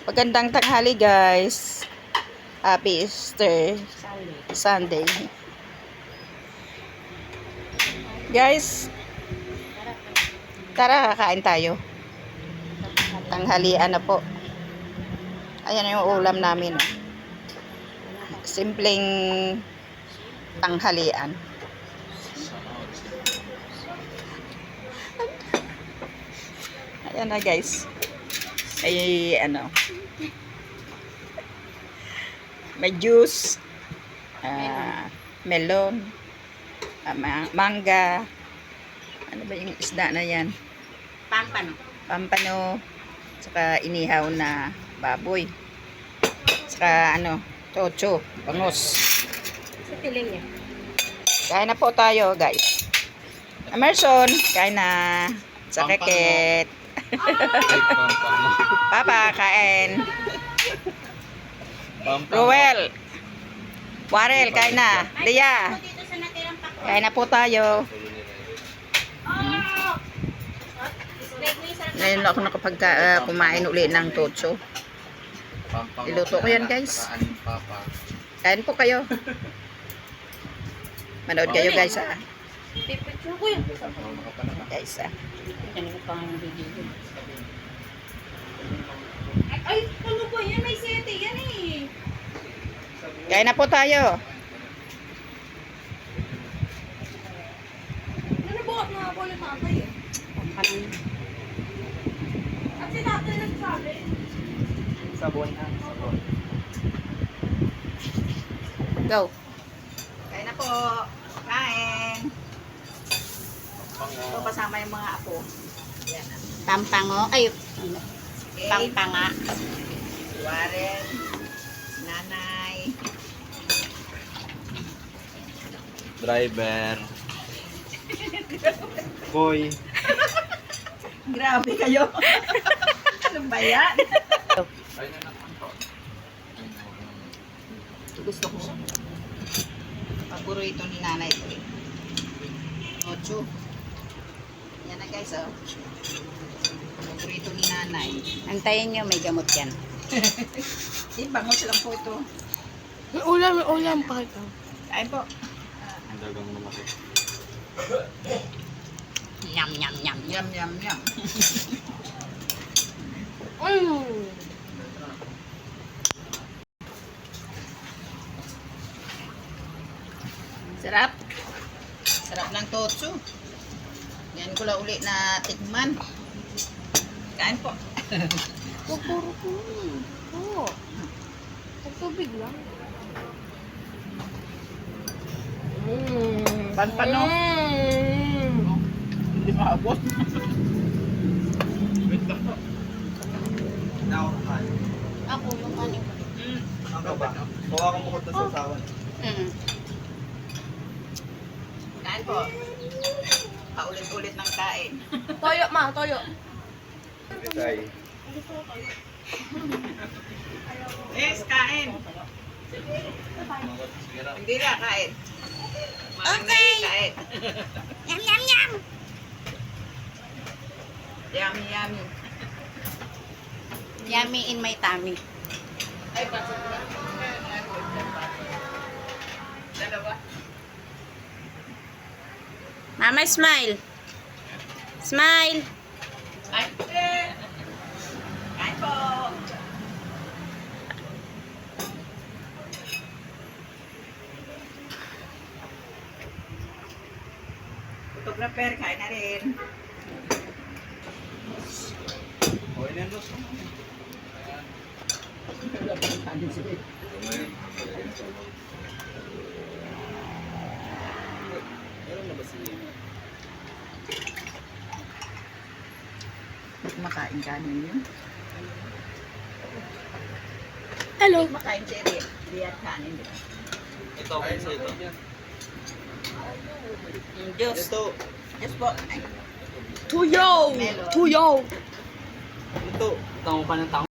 Magandang tanghali guys. Happy Easter Sunday. Guys, tara kakain tayo. Tanghalian na po. Ayan yung ulam namin. Simpleng tanghalian. Ayan na guys. Ay may juice, melon, mangga, ano ba yung isda na yan? Pampano, saka inihaw na baboy, saka tocho, bangos. Sa tiling niya. Kain na po tayo guys. Emerson, kain na. Sa keket. Papa, kain. Ruel, Warel, kain na. Lia, kain na po tayo. Ngayon ako nakapag kumain uli ng tocho. Iluto ko yan guys. Kain po kayo. Manood kayo guys ha. Pipicture ko yun. Guys ha. Ay, ano ba yan? May sete yan eh. Kain na po tayo. Nanabuhat na ako ulit tatay eh. At si tatay nagsabi. Sabon ha, sabon. Go. Kain na po. Kain. Ito kasama yung mga apo. Yan. Pampango. Ay, pampanga. Warren. Nanay. Driver. Koy. Grabe kayo. Ano ba yan? Gusto ko. Paborito ni nanay ito eh. Ocho. Yan na guys oh. Paborito ni nanay. Antayin nyo, may gamot yan. Bangos lang po ito. May ulam pa ito. Kain po. Ang dagang malaki. Yum, yum, yum. Yum, yum, yum. Sarap. Sarap ng tocho. Yan ko lang uli na tikman. Kain po. Pupuro ko. Oo. Tubig lang. Pampano. Hindi maabot. Wait lang po. Now, hi. Ako yung kanin. Ano ba? Kuha akong bukod na sa sawan. Kain po. Paulit-ulit ng kain. Toyo, ma, toyo. Tay. Yes, kain. Hindi na, kain. Okay. Kain. Yum, yum, yum. Yummy, yummy. Yummy in my tummy. Ay, pasok na. Dalawa. Mama, smile. Smile. Ay, kain po. Photographer, kain na rin. Okay na yan, boss. Meron na ba si... Makain kanin yun. Hello. Makain si Riyad kanin, di ba? Ito, okay sa ito. Diyos. Ito. Diyos po. Ay, Tuyo. Melon. Tuyo. Ito. Tango ka ng tango.